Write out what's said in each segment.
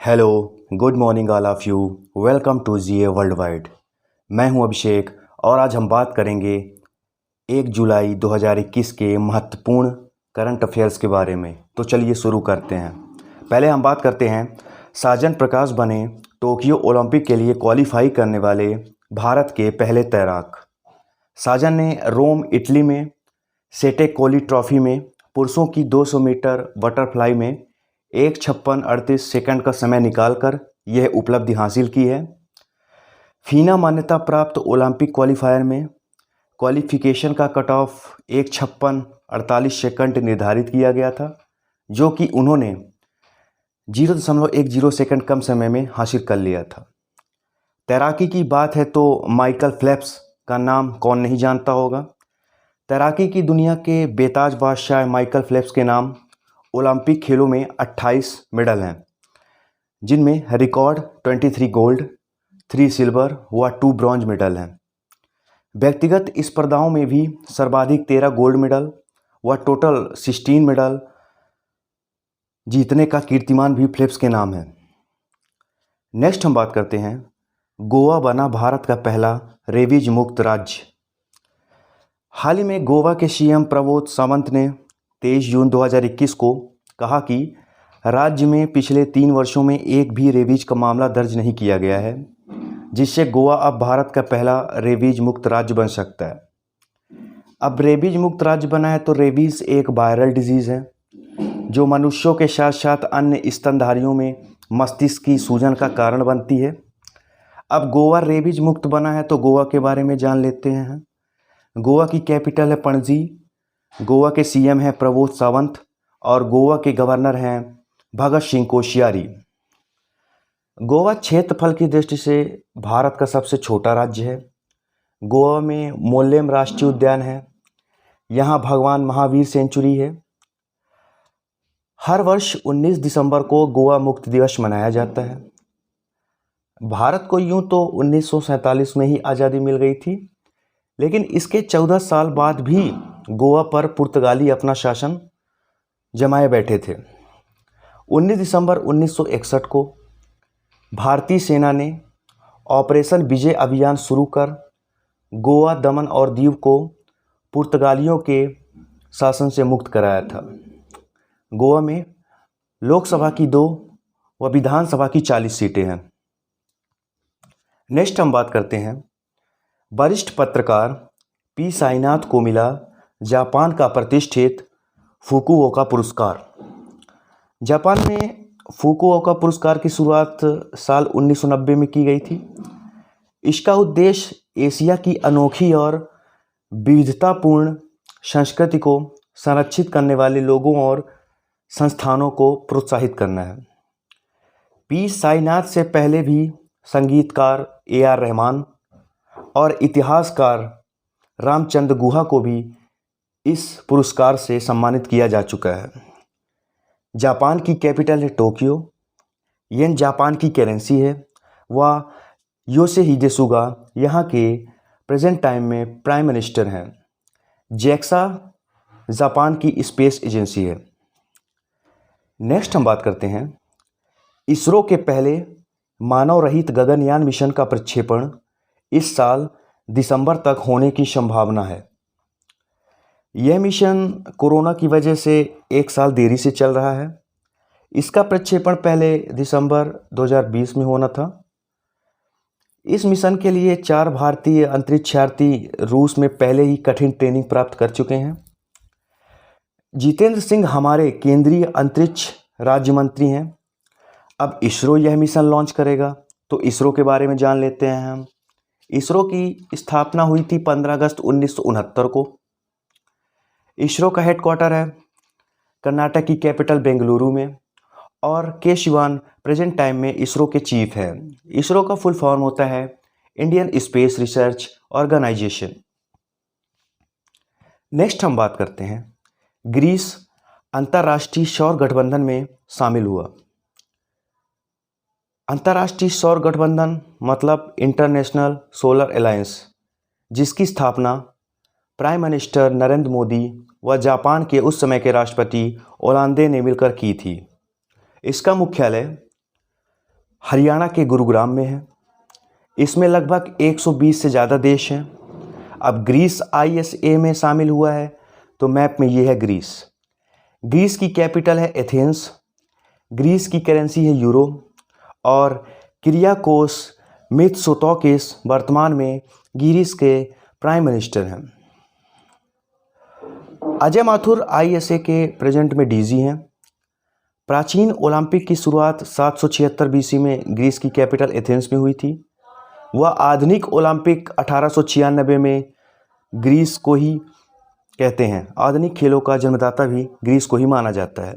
Hello, good morning all of you. Welcome to GA world wide. मैं हूं अभिषेक और आज हम बात करेंगे 1 जुलाई 2021 के महत्वपूर्ण करंट अफेयर्स के बारे में। तो चलिए शुरू करते हैं। पहले हम बात करते हैं, साजन प्रकाश बने टोक्यो ओलंपिक के लिए क्वालिफाई करने वाले भारत के पहले तैराक। साजन ने रोम इटली में सेटे कोली ट्रॉफी में पुरुषों की 200 मीटर बटरफ्लाई में 1:56:38 का समय निकालकर यह उपलब्धि हासिल की है। फीना मान्यता प्राप्त ओलंपिक क्वालिफायर में क्वालिफिकेशन का कट ऑफ 1:56:48 निर्धारित किया गया था, जो कि उन्होंने 0.10 सेकंड कम समय में हासिल कर लिया था। तैराकी की बात है तो माइकल फेल्प्स का नाम कौन नहीं जानता होगा। तैराकी की दुनिया के बेताज बादशाह माइकल फेल्प्स के नाम ओलंपिक खेलों में 28 मेडल हैं, जिनमें रिकॉर्ड 23 गोल्ड, 3 सिल्वर व 2 ब्रॉन्ज मेडल हैं। व्यक्तिगत स्पर्धाओं में भी सर्वाधिक 13 गोल्ड मेडल व टोटल 16 मेडल जीतने का कीर्तिमान भी फेल्प्स के नाम है। नेक्स्ट हम बात करते हैं, गोवा बना भारत का पहला रेबीज मुक्त राज्य। हाल ही में गोवा के सीएम प्रमोद सावंत ने 23 जून 2021 को कहा कि राज्य में पिछले 3 वर्षों में एक भी रेबीज का मामला दर्ज नहीं किया गया है, जिससे गोवा अब भारत का पहला रेबीज मुक्त राज्य बन सकता है। अब रेबीज मुक्त राज्य बना है तो रेबीज एक वायरल डिजीज़ है जो मनुष्यों के साथ साथ अन्य स्तनधारियों में मस्तिष्क की सूजन का कारण बनती है। अब गोवा रेबीज मुक्त बना है तो गोवा के बारे में जान लेते हैं। गोवा की कैपिटल है पणजी। गोवा के सीएम हैं प्रमोद सावंत और गोवा के गवर्नर हैं भगत सिंह कोश्यारी। गोवा क्षेत्रफल की दृष्टि से भारत का सबसे छोटा राज्य है। गोवा में मोल्लेम राष्ट्रीय उद्यान है। यहाँ भगवान महावीर सेंचुरी है। हर वर्ष 19 दिसंबर को गोवा मुक्ति दिवस मनाया जाता है। भारत को यूं तो 1947 में ही आज़ादी मिल गई थी, लेकिन इसके 14 साल बाद भी गोवा पर पुर्तगाली अपना शासन जमाए बैठे थे। 19 दिसंबर 1961 को भारतीय सेना ने ऑपरेशन विजय अभियान शुरू कर गोवा, दमन और दीव को पुर्तगालियों के शासन से मुक्त कराया था। गोवा में लोकसभा की 2 व विधानसभा की 40 सीटें हैं। नेक्स्ट हम बात करते हैं, वरिष्ठ पत्रकार पी साईनाथ को मिला जापान का प्रतिष्ठित फुकुओका पुरस्कार। जापान में फुकुओका पुरस्कार की शुरुआत साल 1990 में की गई थी। इसका उद्देश्य एशिया की अनोखी और विविधतापूर्ण संस्कृति को संरक्षित करने वाले लोगों और संस्थानों को प्रोत्साहित करना है। पी साईनाथ से पहले भी संगीतकार AR रहमान और इतिहासकार रामचंद्र गुहा को भी इस पुरस्कार से सम्मानित किया जा चुका है। जापान की कैपिटल है टोक्यो। येन जापान की करेंसी है व योशिहिदे सुगा यहाँ के प्रेजेंट टाइम में प्राइम मिनिस्टर हैं। JAXA जापान की स्पेस एजेंसी है। नेक्स्ट हम बात करते हैं, इसरो के पहले मानव रहित गगनयान मिशन का प्रक्षेपण इस साल दिसंबर तक होने की संभावना है। यह मिशन कोरोना की वजह से 1 साल देरी से चल रहा है। इसका प्रक्षेपण पहले दिसंबर 2020 में होना था। इस मिशन के लिए 4 भारतीय अंतरिक्षयात्री रूस में पहले ही कठिन ट्रेनिंग प्राप्त कर चुके हैं। जितेंद्र सिंह हमारे केंद्रीय अंतरिक्ष राज्य मंत्री हैं। अब इसरो यह मिशन लॉन्च करेगा, तो इसरो के बारे में जान लेते हैं हम। इसरो की स्थापना हुई थी 15 अगस्त 1969 को। इसरो का हेडक्वार्टर है कर्नाटक की कैपिटल बेंगलुरु में और के शिवान प्रेजेंट टाइम में इसरो के चीफ हैं। इसरो का फुल फॉर्म होता है Indian space research organisation. Next हम बात करते हैं, ग्रीस अंतर्राष्ट्रीय सौर गठबंधन में शामिल हुआ। अंतर्राष्ट्रीय सौर गठबंधन मतलब इंटरनेशनल सोलर अलायंस, जिसकी स्थापना प्राइम मिनिस्टर नरेंद्र मोदी व जापान के उस समय के राष्ट्रपति ओलांदे ने मिलकर की थी। इसका मुख्यालय हरियाणा के गुरुग्राम में है। इसमें लगभग 120 से ज़्यादा देश हैं। अब ग्रीस ISA में शामिल हुआ है, तो मैप में ये है ग्रीस। ग्रीस की कैपिटल है एथेंस। ग्रीस की करेंसी है यूरो और किरियाकोस मित्सोताकिस वर्तमान में ग्रीस के प्राइम मिनिस्टर हैं। अजय माथुर ISA के प्रेजेंट में DG हैं। प्राचीन ओलंपिक की शुरुआत 776 BC में ग्रीस की कैपिटल एथेंस में हुई थी। वह आधुनिक ओलंपिक 1896 में ग्रीस को ही कहते हैं। आधुनिक खेलों का जन्मदाता भी ग्रीस को ही माना जाता है।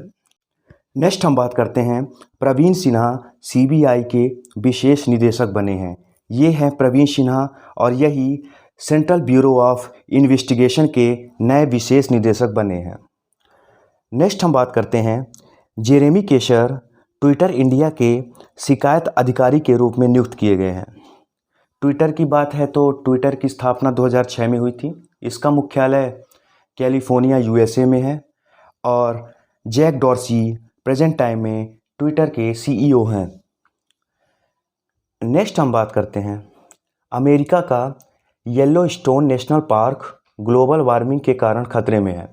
नेक्स्ट हम बात करते हैं, प्रवीण सिन्हा CBI के विशेष निदेशक बने हैं। ये हैं प्रवीण सिन्हा और यही सेंट्रल ब्यूरो ऑफ इन्वेस्टिगेशन के नए विशेष निदेशक बने हैं। नेक्स्ट हम बात करते हैं, जेरेमी केशर ट्विटर इंडिया के शिकायत अधिकारी के रूप में नियुक्त किए गए हैं। ट्विटर की बात है तो ट्विटर की स्थापना 2006 में हुई थी। इसका मुख्यालय कैलिफोर्निया USA में है और जैक डॉर्सी प्रेजेंट टाइम में ट्विटर के CEO हैं। नेक्स्ट हम बात करते हैं, अमेरिका का Yellowstone national park global warming के कारण खतरे में है।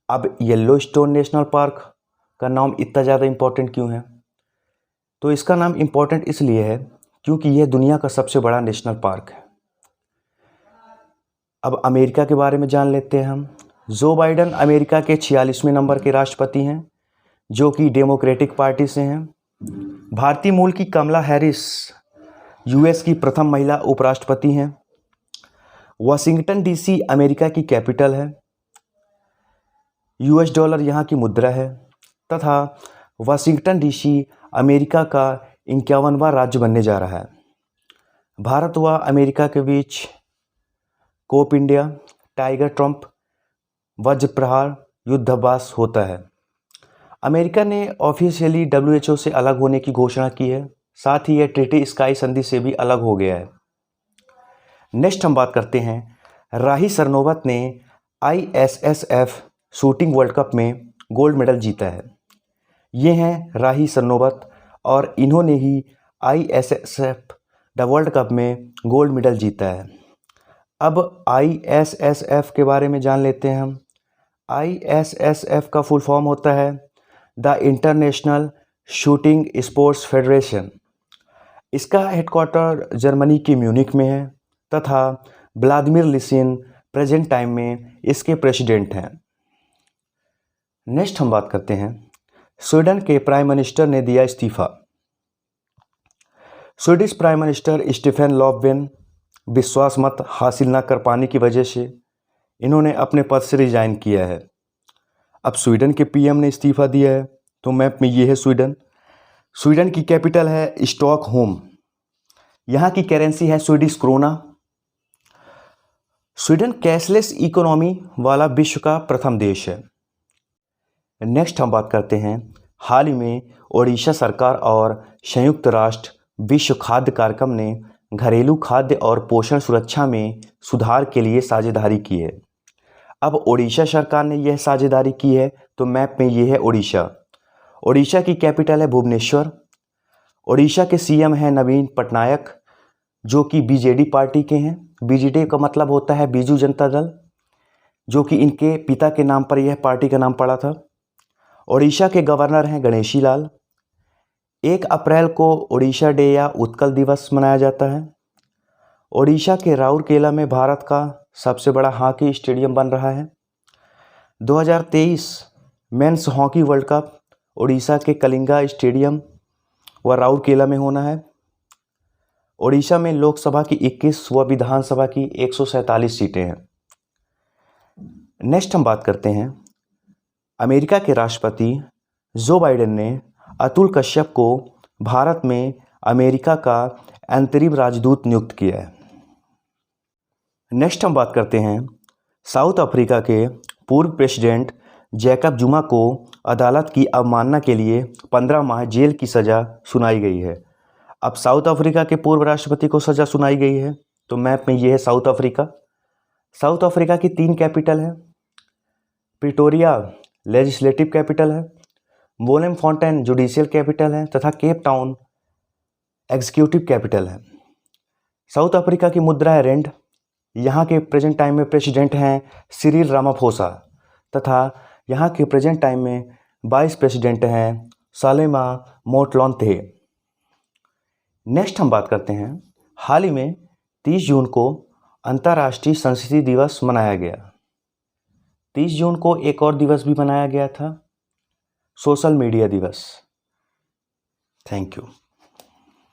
अब येलोस्टोन नेशनल पार्क का नाम इतना ज़्यादा इम्पोर्टेंट क्यों है? तो इसका नाम इम्पोर्टेंट इसलिए है क्योंकि यह दुनिया का सबसे बड़ा नेशनल पार्क है। अब अमेरिका के बारे में जान लेते हैं हम। जो बाइडन अमेरिका के 46वें नंबर के राष्ट्रपति हैं, जो कि डेमोक्रेटिक पार्टी से हैं। भारतीय मूल की कमला हैरिस US की प्रथम महिला उपराष्ट्रपति हैं। वाशिंगटन DC अमेरिका की कैपिटल है। $, यहाँ की मुद्रा है तथा वाशिंगटन DC अमेरिका का 51वां राज्य बनने जा रहा है। भारत व अमेरिका के बीच कोप इंडिया, टाइगर ट्रंप, वज्र प्रहार युद्धाभ्यास होता है। अमेरिका ने ऑफिशियली WHO से अलग होने की घोषणा की है। साथ ही यह ट्रीटी स्काई संधि से भी अलग हो गया है। नेक्स्ट हम बात करते हैं, राही सरनोबत ने ISSF शूटिंग वर्ल्ड कप में गोल्ड मेडल जीता है। ये हैं राही सरनोबत और इन्होंने ही ISSF वर्ल्ड कप में गोल्ड मेडल जीता है। अब ISSF के बारे में जान लेते हैं हम। ISSF का फुल फॉर्म होता है the international shooting sports federation. इसका हेडक्वार्टर जर्मनी के म्यूनिक में है तथा व्लादिमीर लिसिन प्रेजेंट टाइम में इसके प्रेसिडेंट हैं। नेक्स्ट हम बात करते हैं, स्वीडन के प्राइम मिनिस्टर ने दिया इस्तीफा। Swedish prime minister Stefan Lofven विश्वास मत हासिल न कर पाने की वजह से इन्होंने अपने पद से रिजाइन किया है। अब स्वीडन के PM ने इस्तीफा दिया है। तो मैप में ये है स्वीडन। स्वीडन की कैपिटल है स्टॉकहोम। यहाँ की करेंसी है Swedish krona. Sweden cashless economy वाला विश्व का प्रथम देश है। नेक्स्ट हम बात करते हैं, हाल ही में ओडिशा सरकार और संयुक्त राष्ट्र विश्व खाद्य कार्यक्रम ने घरेलू खाद्य और पोषण सुरक्षा में सुधार के लिए साझेदारी की है। अब ओडिशा सरकार ने यह साझेदारी की है। तो मैप में ये है ओडिशा। ओडिशा की कैपिटल है भुवनेश्वर। ओडिशा के CM हैं नवीन पटनायक, जो कि BJD पार्टी के हैं। BJD का मतलब होता है बीजू जनता दल, जो कि इनके पिता के नाम पर यह पार्टी का नाम पड़ा था। ओडिशा के गवर्नर हैं गणेशी लाल। 1 अप्रैल को ओडिशा डे या उत्कल दिवस मनाया जाता है। ओडिशा के राउरकेला में भारत का सबसे बड़ा हॉकी स्टेडियम बन रहा है। 2023 men's hockey world cup Odisha के कलिंगा स्टेडियम व राउरकेला में होना है। ओडिशा में लोकसभा की 21 व विधानसभा की 147 सीटें हैं। नेक्स्ट हम बात करते हैं, अमेरिका के राष्ट्रपति जो बाइडेन ने अतुल कश्यप को भारत में अमेरिका का अंतरिम राजदूत नियुक्त किया है। नेक्स्ट हम बात करते हैं, साउथ अफ्रीका के पूर्व प्रेसिडेंट जैकब जुमा को अदालत की अवमानना के लिए 15 माह जेल की सज़ा सुनाई गई है। अब साउथ अफ्रीका के पूर्व राष्ट्रपति को सज़ा सुनाई गई है। तो मैप में ये है साउथ अफ्रीका। साउथ अफ्रीका की 3 कैपिटल है। प्रिटोरिया लेजिस्लेटिव कैपिटल है, वोलेमफॉन्टेन जुडिशियल कैपिटल है तथा केप टाउन एग्जीक्यूटिव कैपिटल है। साउथ अफ्रीका की मुद्रा है रेंड। यहाँ के प्रेजेंट टाइम में प्रेसिडेंट हैं सिरिल रामाफोसा तथा यहाँ के प्रेजेंट टाइम में वाइस प्रेसिडेंट हैं सालेमा मोटलोन्थे। नेक्स्ट हम बात करते हैं, हाल ही में 30 जून को अंतर्राष्ट्रीय संस्कृति दिवस मनाया गया। 30 जून को एक और दिवस भी मनाया गया था, सोशल मीडिया दिवस। Thank you.